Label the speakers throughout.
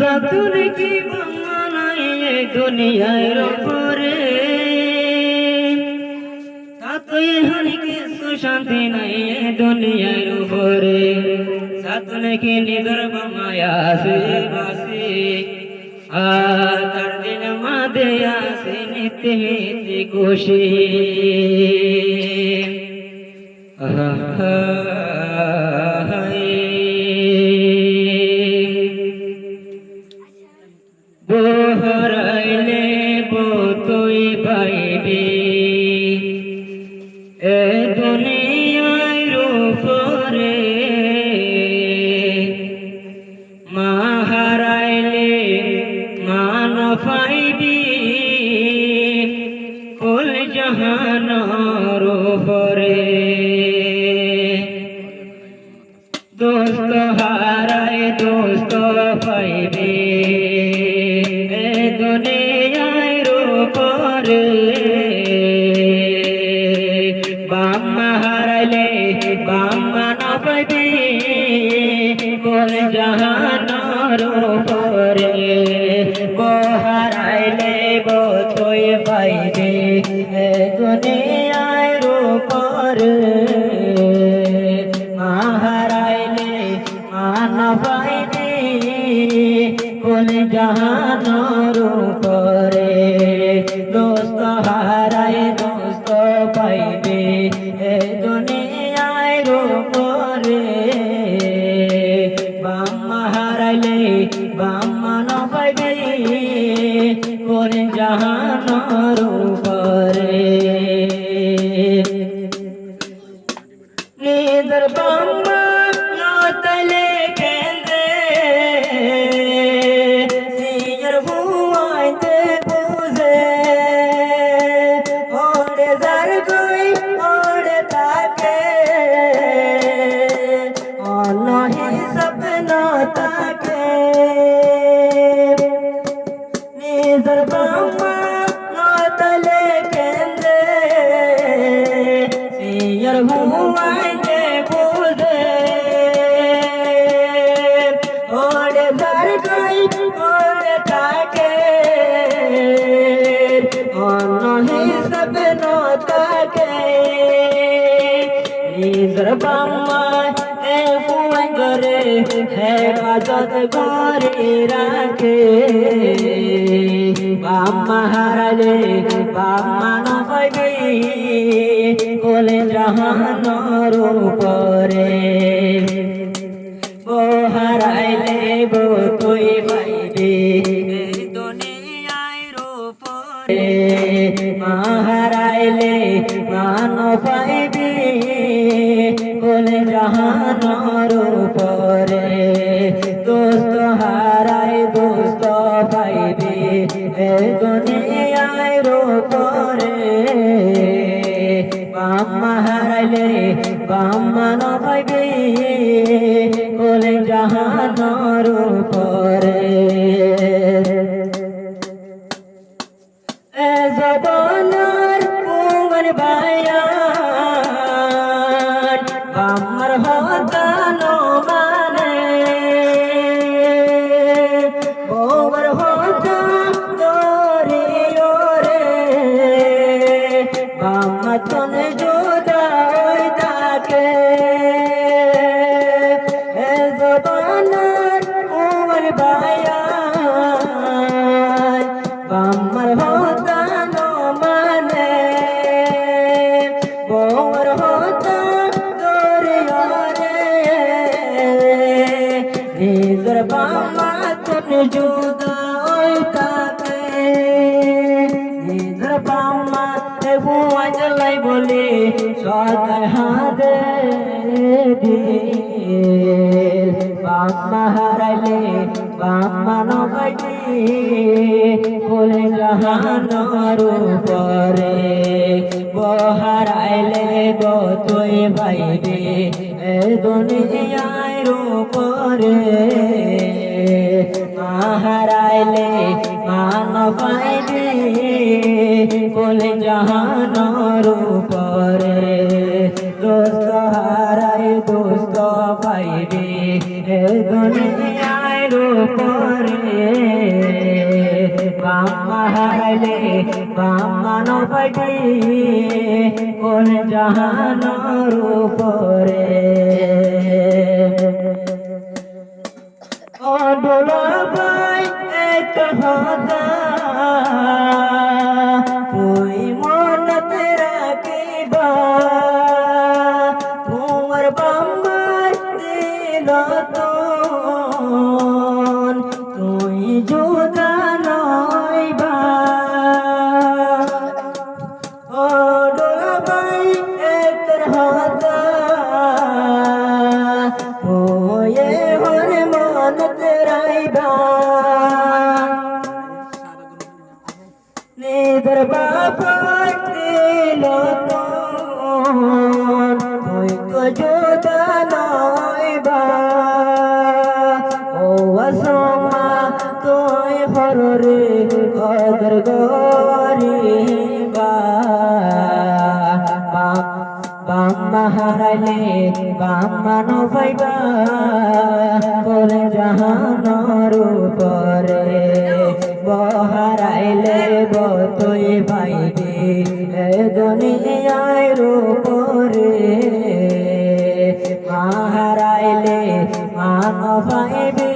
Speaker 1: যতন কি বানাই দুনিয়ার উপরে তাতই হানি কিছু শান্তি নাই দুনিয়ার উপরে যতন কি নিজর বামায়া আছে বাসি আর তার দিন মাদে আছে নিতে নিতে খুশি বহরাইলে বতই পাইবি এ দুনিয়ার উপরে মা হারাইলে মান পাইবি কুল জাহানের উপরে দোস্ত হারায় দোস্ত পাইবি দুনিয়ার উপরে বাম্মা হারাইলে বাম্মা না পাইবি কোন জাহানের উপরে হারাইলে বতই পাইবি দুনিয়ার উপরে মা হারাইলে মা না পাইবি কোন জাহানের উপরে দোস্ত হারায় দোস্ত পাইবে এ দুনিয়ার উপরে বাম্মা হারাইলে বাম্মা না পাইবে কোন জাহানের উপরে নিজের বাম্মা না তাইলে নিজের বাম্মা নতলে কেন্দ্রে সিয়ার হুয়াইতে বুঝে ওরে যার কই ওরে তাকে অন্য হিসাব নতাকে নিজের বাম্মা করে হেফাজত করে রাখে বাম্মা হারালে বাম্মা না পাইবে কোলে জাহানের উপরে ও হারাইলে বতই পাইবে দুনিয়ার উপরে মা হারাইলে মা না পাইবে কোলে জাহানের উপরে দোস্ত হারায় দোস্ত পাইবে এ দুনিয়ার উপরে বাম্মা হারাইলে বাম্মা না পাইবে কোলে জাহানের উপরে এ জবানার পুঙ্গন বায়া বাম্মার হতানো মানে বউর হতা তোরে ওরে বাম্মা তনে জোদা ওই তাকে এ জবানার উমর বায়া বাম্মার হতানো মানে বউর হতা নিজের বাম্মা তুমি জুদা ওই তাকে নিজের বাম্মা বুয়া জ্বালাই বলে সদায় হাতে বাম্মা হারাইলে বাম্মা না পাইবে কোলে জাহানের উপরে হারাইলে বতই পাইবে এ দুনিয়ার উপরে মা হারাইলে মা না পাইবে কোলে জাহানের উপরে দোস্ত হারায় দোস্ত পাইবে দুনিয়ার উপরে। হারাইলে বামানো পাইবি কোন জাহানোর উপরে ও দুলাভাই এক কথা তুই মনতে রাখিবা তোমার বাম্মার দিল তুই জুদা নইবা ও দুলাভাই এক কথা ওয়ে হরে মনতে রাইবা নিদর বাবা দিল তুই তো জুদা নইবা ও আসমা তুই হররে কদর গরিবা বাম্মা হারাইলে বাম্মানো পাইবা কোন জাহানোর উপরে বহারাইলে তুই পাইবি এ দুনিয়ার উপরে হারাইলে মান পাইবি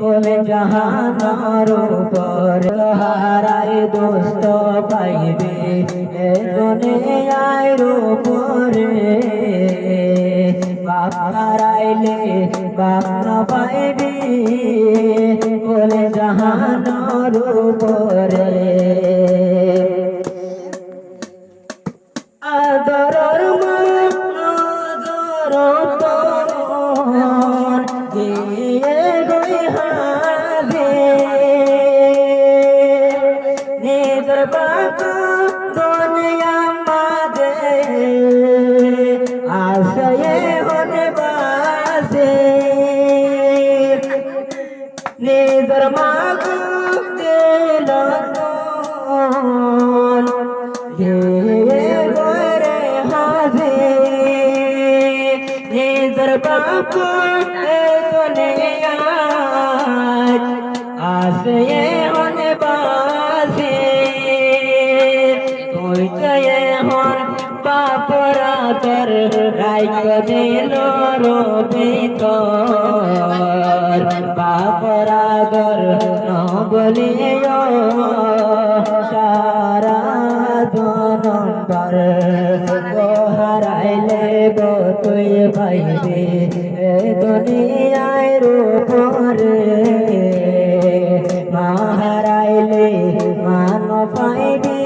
Speaker 1: কোন জাহানোর উপরে হারাই দোস্ত পাইবি এ দুনিয়ার উপরে বাপ হারাইলে বাপ না পাইবি কোন জাহানোর উপরে আদরর মন দিয়ে গই হাবে নিদর বাবা দুনিয়া মাদে আশয়ে হনে বাসে নিদর মাগো দিল দিয়ে গরে হাজে নিদর বাবা দুনিয়া আশয়ে হনে বাসে তুই কে হন বাপরা তোর রাইক দিল রবিতর বাপরা গর ন বলিও সারা নম্বর হারাইলে তুই পাইবি এ দুনিয়ার উপরে হারাইলে মান পাইবি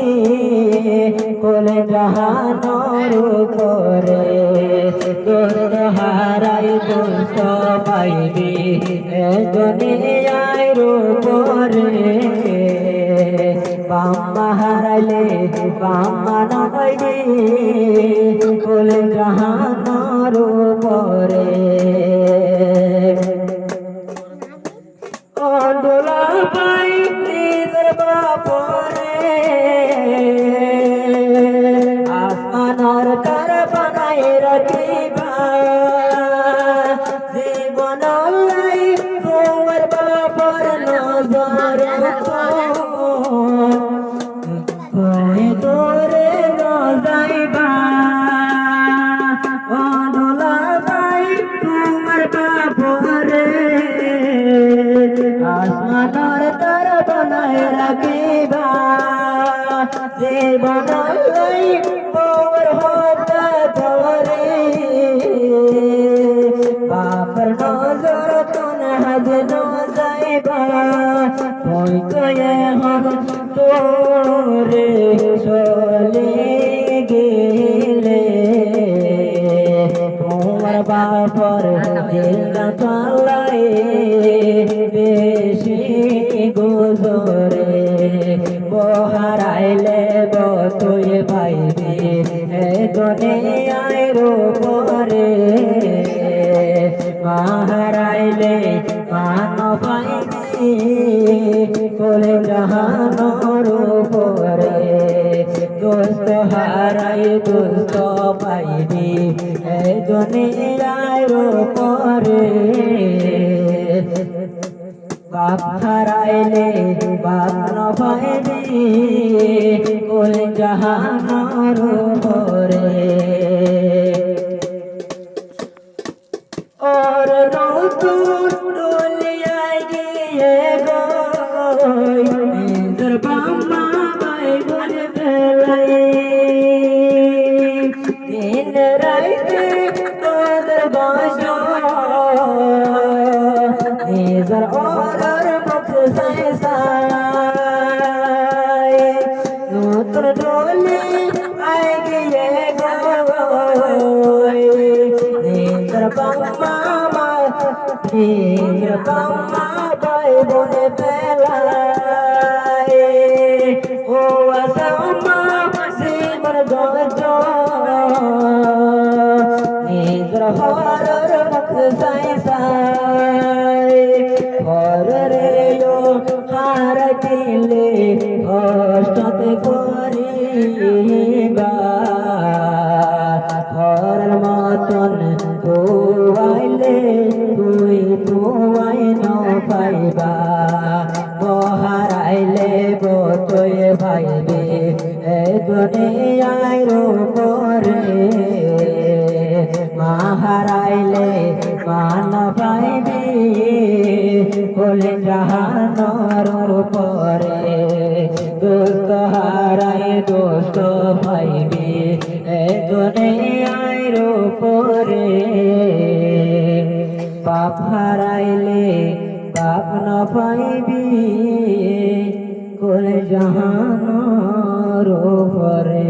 Speaker 1: কোন জাহানোর উপরে তোর হারাই দোস্ত পাইবি এ দুনিয়ার উপরে বাম্মা হারাইলে বাম্মা না পাইবি কোন জাহানোর উপরে ও দুলাভাই নিদর বাপরে আসমানর তার বানাই রাখিবা জীবন লাই তোমার বাপর নজর তোরে ন যাইবা ও দুলাভাই তোমার বাপরে আসমানর তার বানাই রাখিবা জীবন লাই তোমার হতা ধরে বাপর নজর তুন হাজ ন যাইবা তুই কয়ে হন তোরে চলে গেলে তোমার বাপর দিলটা চালাই বেশি গোজরে বহারাইলে তুই পাইবি এ দুনিয়ার উপরে হারাইলে মান পাইবি কোন জাহানোর উপরে দোস্ত হারাই দোস্ত পাইবি এ দুনিয়ার উপরে বাপ হারাইলে বাপ ন পাইবি কুল জাহানের উপরে और नौतून डोलियाई गिए गोई निजर बाम्मा बाई बोले बेलाई दिन राइते तोदर बाशो निजर और मुख साई साई नौतून डोली आई गिए गोई निजर बाम्मा বাম্মা বাই বনে বেলায় ও আসাম্মা জীবন গজ নিজর হরর মুখ সাই সাই হররে ও হার দিলে কষ্টতে করিবা হরর মতন গোয়াইলে তুই তুই ন পাইবা হারাইলে বতই ভাইবে এ দুনিয়ার উপরে মা হারাইলে মান পাইবি বলে জাহানোর উপরে দোস্ত হারাই দোস্ত পাইবি এ দুনিয়ার উপরে বাপ হারাইলে বাপ ন পাইবি কুল জাহানোর উপরে।